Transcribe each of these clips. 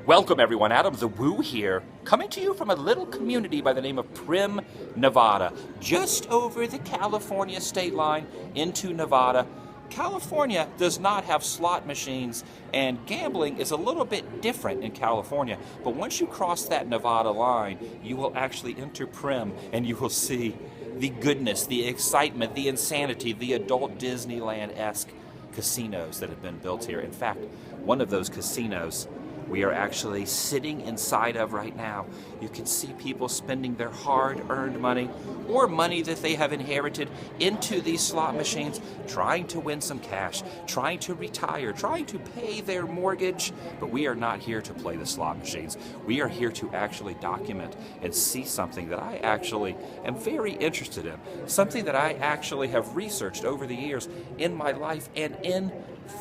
Welcome everyone, AdamTheWoo here, coming to you from a little community by the name of Primm, Nevada, just over the California state line into Nevada. California does not have slot machines, and gambling is a little bit different in California, but once you cross that Nevada line, you will actually enter Primm, and you will see the goodness, the excitement, the insanity, the adult Disneyland-esque casinos that have been built here. In fact, one of those casinos we are actually sitting inside of right now. You can see people spending their hard-earned money or money that they have inherited into these slot machines, trying to win some cash, trying to retire, trying to pay their mortgage. But we are not here to play the slot machines. We are here to actually document and see something that I actually am very interested in, something that I actually have researched over the years in my life and in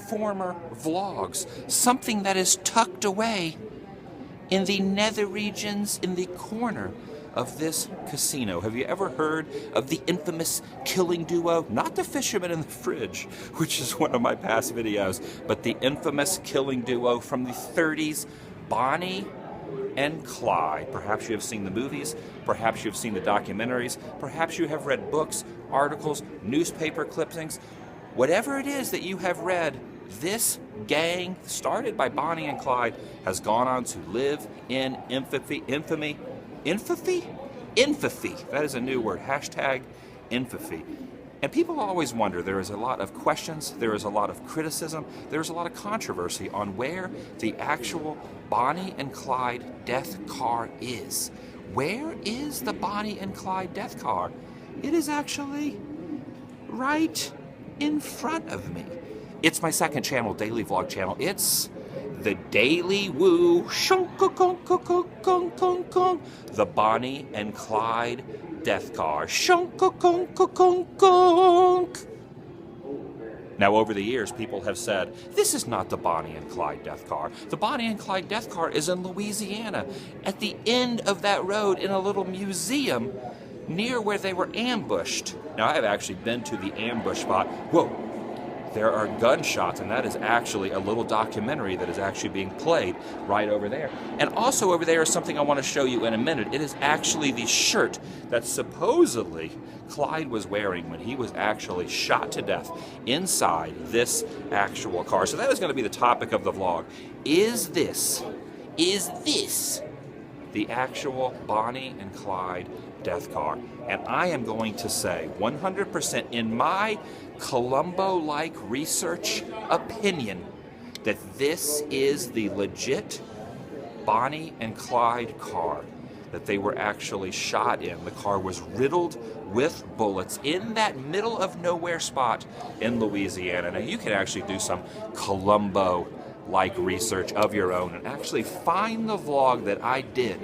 former vlogs, something that is tucked away in the nether regions in the corner of this casino. Have you ever heard of the infamous killing duo? Not the fisherman in the fridge, which is one of my past videos, but the infamous killing duo from the 30s, Bonnie and Clyde. Perhaps you have seen the movies, perhaps you have seen the documentaries, perhaps you have read books, articles, newspaper clippings. Whatever it is that you have read, this gang, started by Bonnie and Clyde, has gone on to live in infamy. That is a new word. Hashtag infamy. And people always wonder, there is a lot of questions, there is a lot of criticism, there's a lot of controversy on where the actual Bonnie and Clyde death car is. Where is the Bonnie and Clyde death car? It is actually right in front of me. It's my second channel, daily vlog channel. It's TheDailyWoo, the Bonnie and Clyde death car. Now, over the years, people have said, this is not the Bonnie and Clyde death car. The Bonnie and Clyde death car is in Louisiana, at the end of that road in a little museum near where they were ambushed. Now, I have actually been to the ambush spot. Whoa, there are gunshots, and that is actually a little documentary that is actually being played right over there. And also over there is something I want to show you in a minute. It is actually the shirt that supposedly Clyde was wearing when he was actually shot to death inside this actual car. So that is going to be the topic of the vlog. Is this the actual Bonnie and Clyde death car? And I am going to say 100% in my Columbo-like research opinion that this is the legit Bonnie and Clyde car that they were actually shot in. The car was riddled with bullets in that middle of nowhere spot in Louisiana. Now, you can actually do some Columbo-like research of your own and actually find the vlog that I did.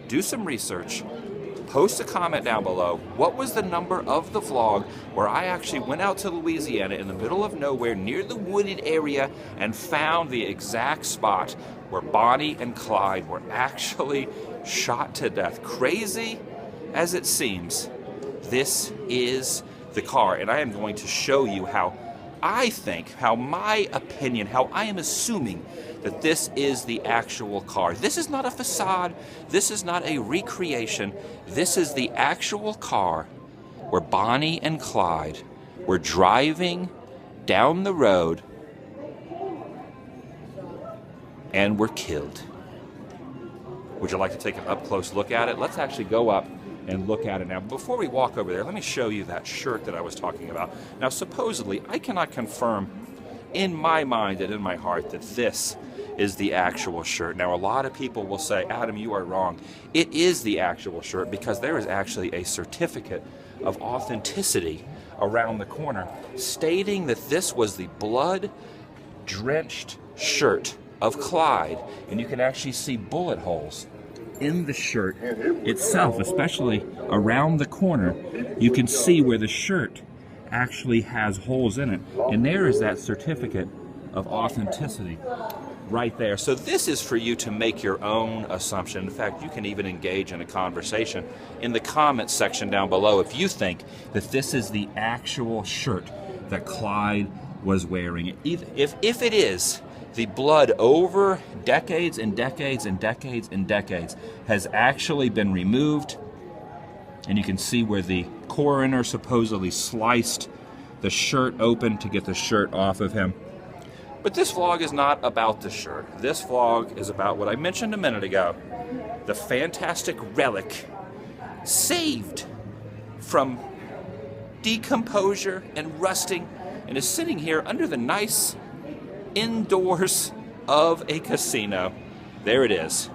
Do some research. Post a comment down below. What was the number of the vlog where I actually went out to Louisiana in the middle of nowhere near the wooded area and found the exact spot where Bonnie and Clyde were actually shot to death? Crazy as it seems, this is the car, and I am going to show you how I think, how my opinion, how I am assuming that this is the actual car. This is not a facade. This is not a recreation. This is the actual car where Bonnie and Clyde were driving down the road and were killed. Would you like to take an up-close look at it? Let's actually go up and look at it now. Before we walk over there, let me show you that shirt that I was talking about. Now, supposedly, I cannot confirm in my mind and in my heart that this is the actual shirt. Now, a lot of people will say, Adam, you are wrong. It is the actual shirt because there is actually a certificate of authenticity around the corner stating that this was the blood-drenched shirt of Clyde, and you can actually see bullet holes in the shirt itself, especially around the corner. You can see where the shirt actually has holes in it, and there is that certificate of authenticity right there. So this is for you to make your own assumption. In fact, you can even engage in a conversation in the comments section down below if you think that this is the actual shirt that Clyde was wearing. If it is, The blood over decades and decades and decades and decades has actually been removed. And you can see where the coroner supposedly sliced the shirt open to get the shirt off of him. But this vlog is not about the shirt. This vlog is about what I mentioned a minute ago. The fantastic relic saved from decomposure and rusting, and is sitting here under the nice indoors of a casino. There it is,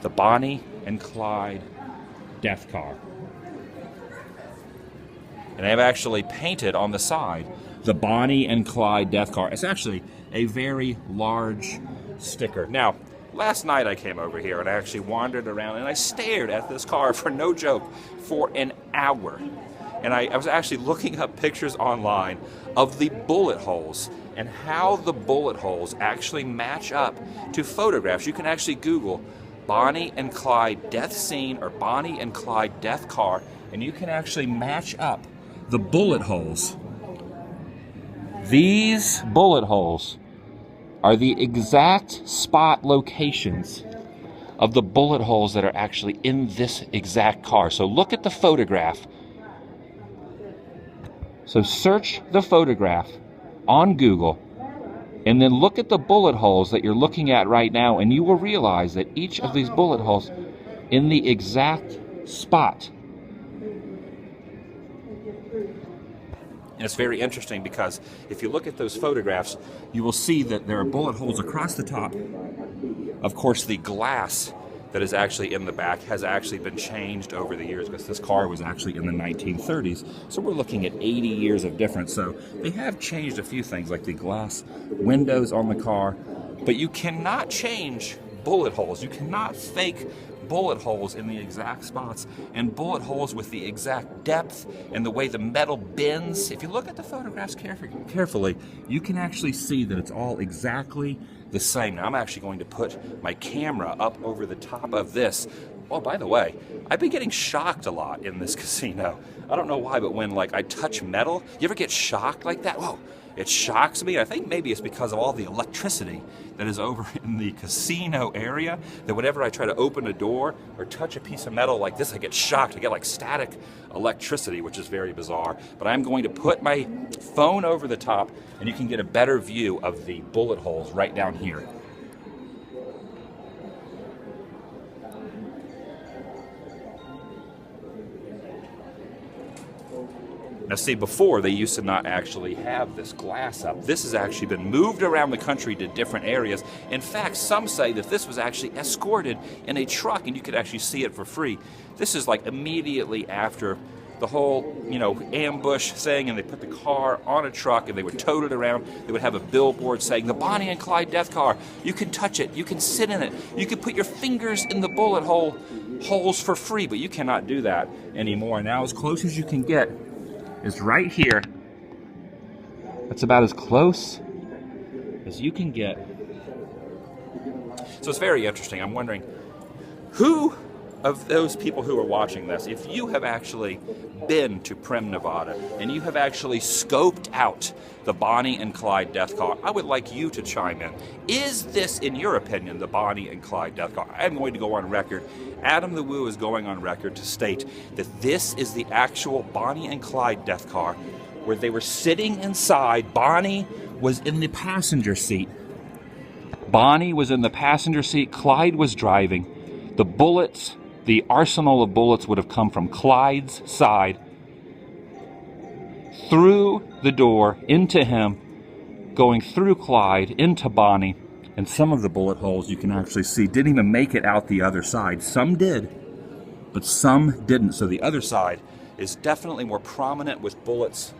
the Bonnie and Clyde death car. And I've actually painted on the side the Bonnie and Clyde death car. It's actually a very large sticker. Now, last night I came over here and I actually wandered around and I stared at this car, for no joke, for an hour. And I was actually looking up pictures online of the bullet holes and how the bullet holes actually match up to photographs. You can actually Google Bonnie and Clyde death scene or Bonnie and Clyde death car, and you can actually match up the bullet holes. These bullet holes are the exact spot locations of the bullet holes that are actually in this exact car. So look at the photograph. So search the photograph on Google and then look at the bullet holes that you're looking at right now, and you will realize that each of these bullet holes in the exact spot. And it's very interesting because if you look at those photographs, you will see that there are bullet holes across the top. Of course, the glass that is actually in the back has actually been changed over the years, because this car was actually in the 1930s. So we're looking at 80 years of difference. So they have changed a few things, like the glass windows on the car, but you cannot change bullet holes. You cannot fake bullet holes in the exact spots, and bullet holes with the exact depth and the way the metal bends. If you look at the photographs carefully, you can actually see that it's all exactly the same. Now I'm actually going to put my camera up over the top of this. Oh, by the way, I've been getting shocked a lot in this casino. I don't know why, but when I touch metal, you ever get shocked like that? Whoa. It shocks me. I think maybe it's because of all the electricity that is over in the casino area, that whenever I try to open a door or touch a piece of metal like this, I get shocked. I get like static electricity, which is very bizarre. But I'm going to put my phone over the top, and you can get a better view of the bullet holes right down here. Now see, before they used to not actually have this glass up. This has actually been moved around the country to different areas. In fact, some say that this was actually escorted in a truck and you could actually see it for free. This is like immediately after the whole, ambush thing, and they put the car on a truck and they would tote it around. They would have a billboard saying, the Bonnie and Clyde death car. You can touch it, you can sit in it, you can put your fingers in the bullet holes for free, but you cannot do that anymore. Now as close as you can get is right here. That's about as close as you can get. So it's very interesting. I'm wondering, who of those people who are watching this, if you have actually been to Primm, Nevada, and you have actually scoped out the Bonnie and Clyde death car, I would like you to chime in. Is this, in your opinion, the Bonnie and Clyde death car? I'm going to go on record. AdamTheWoo is going on record to state that this is the actual Bonnie and Clyde death car, where they were sitting inside. Bonnie was in the passenger seat. Bonnie was in the passenger seat. Clyde was driving. The bullets, the arsenal of bullets, would have come from Clyde's side, through the door, into him, going through Clyde, into Bonnie. And some of the bullet holes you can actually see didn't even make it out the other side. Some did, but some didn't. So the other side is definitely more prominent with bullets.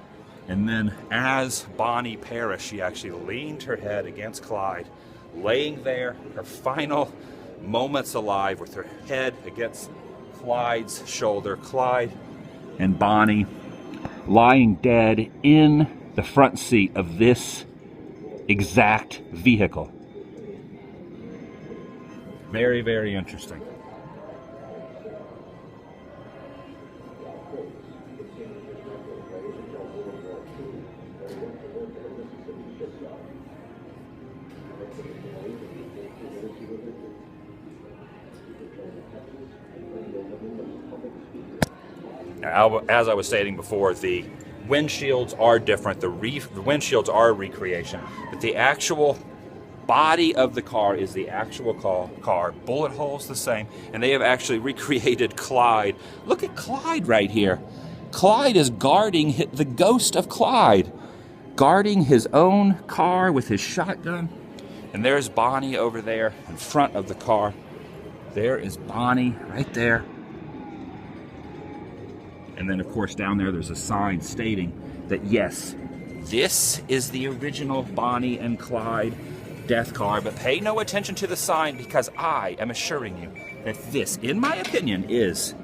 And then as Bonnie perished, she actually leaned her head against Clyde, laying there, her final moments alive, with her head against Clyde's shoulder. Clyde and Bonnie lying dead in the front seat of this exact vehicle. Very, very interesting. as I was stating before, the windshields are different. The windshields are a recreation, but the actual body of the car is the actual car. Bullet holes the same, and they have actually recreated Clyde. Look at Clyde right here. Clyde is guarding the ghost of Clyde, guarding his own car with his shotgun. And there's Bonnie over there in front of the car. There is Bonnie right there. And then, of course, down there's a sign stating that, yes, this is the original Bonnie and Clyde death car. But pay no attention to the sign, because I am assuring you that this, in my opinion, is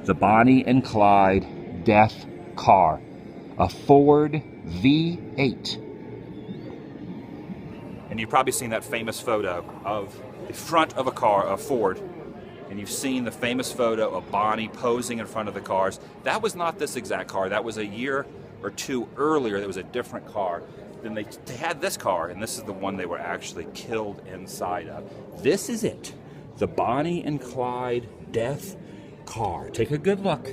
the Bonnie and Clyde death car. A Ford V8. And you've probably seen that famous photo of the front of a car, a Ford. And you've seen the famous photo of Bonnie posing in front of the cars. That was not this exact car. That was a year or two earlier. There was a different car. Then they had this car, and this is the one they were actually killed inside of. This is it. The Bonnie and Clyde death car. Take a good look.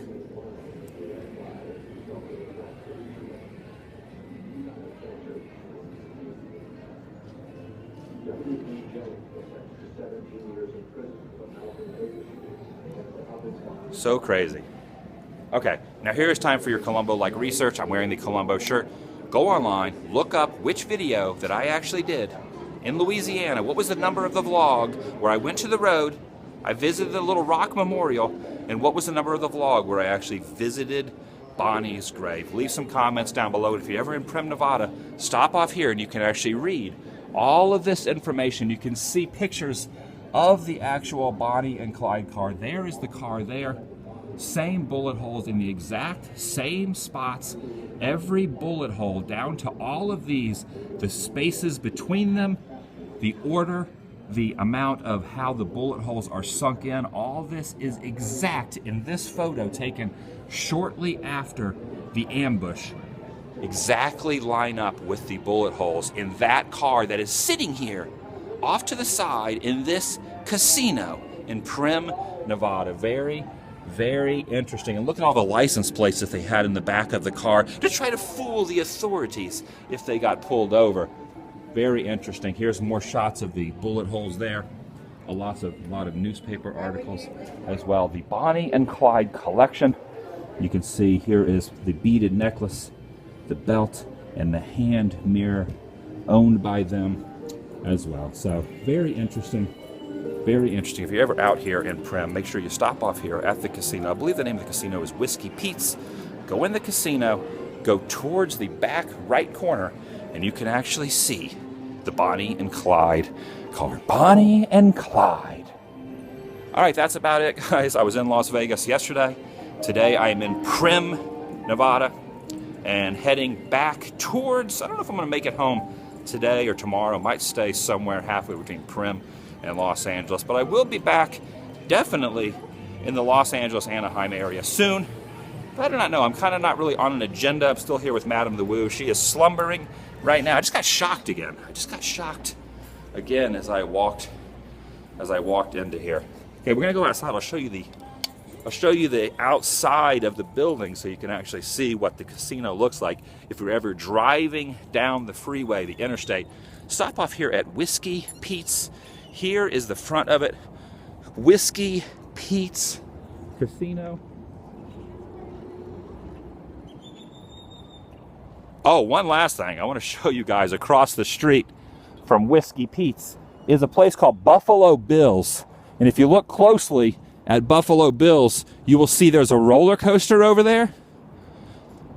So crazy. Okay, now here is time for your Columbo-like research. I'm wearing the Columbo shirt. Go online, look up which video that I actually did in Louisiana. What was the number of the vlog where I went to the road, I visited the little rock memorial, and what was the number of the vlog where I actually visited Bonnie's grave? Leave some comments down below. If you're ever in Primm, Nevada, stop off here and you can actually read all of this information. You can see pictures of the actual Bonnie and Clyde car. There is the car there. Same bullet holes in the exact same spots. Every bullet hole down to all of these, the spaces between them, the order, the amount of how the bullet holes are sunk in. All this is exact in this photo taken shortly after the ambush. Exactly line up with the bullet holes in that car that is sitting here off to the side in this casino in Primm, Nevada. Very, very interesting. And look at all the license plates that they had in the back of the car to try to fool the authorities if they got pulled over. Very interesting. Here's more shots of the bullet holes there. A lot of newspaper articles as well. The Bonnie and Clyde collection. You can see here is the beaded necklace, the belt, and the hand mirror owned by them as well. So very interesting. Very interesting. If you're ever out here in Primm, make sure you stop off here at the casino. I believe the name of the casino is Whiskey Pete's. Go in the casino, go towards the back right corner, and you can actually see the Bonnie and Clyde car. Bonnie and Clyde. All right, that's about it, guys. I was in Las Vegas yesterday. Today I am in Primm, Nevada, and heading back towards, I don't know if I'm going to make it home today or tomorrow. Might stay somewhere halfway between Primm and Los Angeles, but I will be back definitely in the Los Angeles, Anaheim area soon. But I do not know. I'm kind of not really on an agenda. I'm still here with AdamTheWoo. She is slumbering right now. I just got shocked again. As I walked into here. Okay, we're gonna go outside. I'll show you the outside of the building so you can actually see what the casino looks like. If you're ever driving down the freeway, the interstate, stop off here at Whiskey Pete's. Here is the front of it. Whiskey Pete's Casino. Oh, one last thing. I want to show you guys across the street from Whiskey Pete's is a place called Buffalo Bill's. And if you look closely at Buffalo Bill's, you will see there's a roller coaster over there.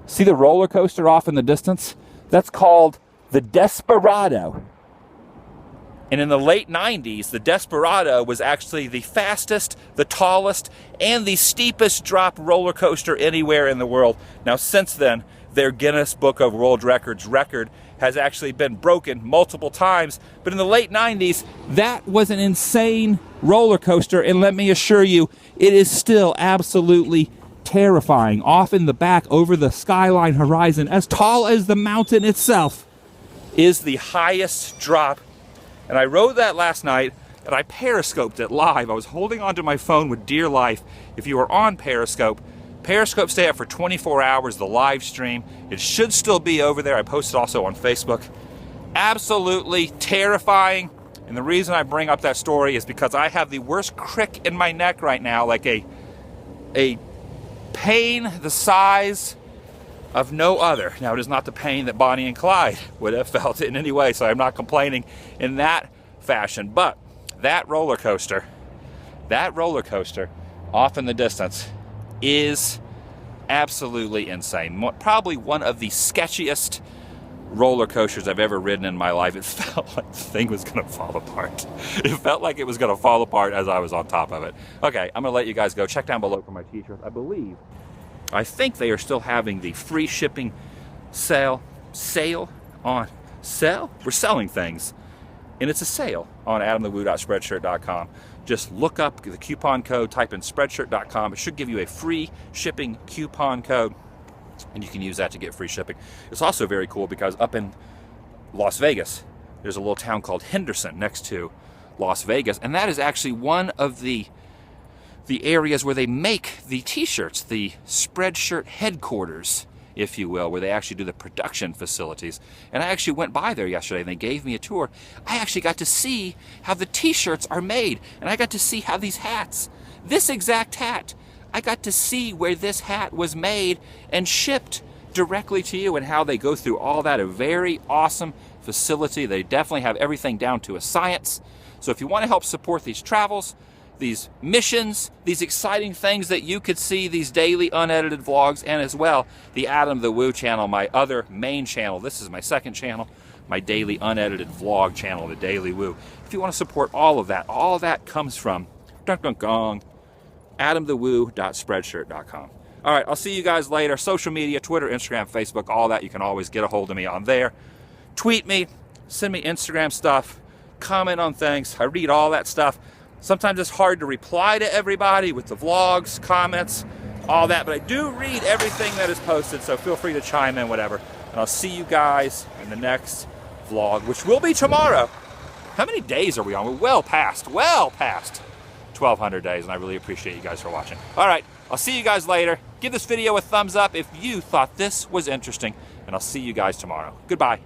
See the roller coaster off in the distance? That's called the Desperado. And in the late 90s, the Desperado was actually the fastest, the tallest, and the steepest drop roller coaster anywhere in the world. Now, since then, their Guinness Book of World Records record has actually been broken multiple times. But in the late 90s, that was an insane roller coaster. And let me assure you, it is still absolutely terrifying. Off in the back, over the skyline horizon, as tall as the mountain itself, is the highest drop. And I rode that last night, and I periscoped it live. I was holding onto my phone with dear life. If you are on Periscope, Periscope stay up for 24 hours, the live stream. It should still be over there. I posted also on Facebook. Absolutely terrifying. And the reason I bring up that story is because I have the worst crick in my neck right now, like a pain the size of no other. Now, it is not the pain that Bonnie and Clyde would have felt in any way, so I'm not complaining in that fashion. But that roller coaster off in the distance is absolutely insane. Probably one of the sketchiest roller coasters I've ever ridden in my life. It felt like the thing was going to fall apart. It felt like it was going to fall apart as I was on top of it. Okay, I'm going to let you guys go. Check down below for my t-shirts. I think they are still having the free shipping sale. We're selling things, and it's a sale on AdamTheWoo.Spreadshirt.com. Just look up the coupon code, type in Spreadshirt.com. It should give you a free shipping coupon code, and you can use that to get free shipping. It's also very cool because up in Las Vegas, there's a little town called Henderson next to Las Vegas, and that is actually one of the areas where they make the t-shirts, the Spreadshirt headquarters, if you will, where they actually do the production facilities. And I actually went by there yesterday and they gave me a tour. I actually got to see how the t-shirts are made, and I got to see how these hats, this exact hat, I got to see where this hat was made and shipped directly to you, and how they go through all that. A very awesome facility. They definitely have everything down to a science. So if you want to help support these travels, these missions, these exciting things that you could see, these daily unedited vlogs, and as well the Adam the Woo channel, my other main channel. This is my second channel, my daily unedited vlog channel, the Daily Woo. If you want to support all of that comes from AdamTheWoo.Spreadshirt.com. All right, I'll see you guys later. Social media, Twitter, Instagram, Facebook, all that. You can always get a hold of me on there. Tweet me, send me Instagram stuff, comment on things. I read all that stuff. Sometimes it's hard to reply to everybody with the vlogs, comments, all that, but I do read everything that is posted, so feel free to chime in, whatever. And I'll see you guys in the next vlog, which will be tomorrow. How many days are we on? We're well past 1,200 days, and I really appreciate you guys for watching. All right, I'll see you guys later. Give this video a thumbs up if you thought this was interesting, and I'll see you guys tomorrow. Goodbye.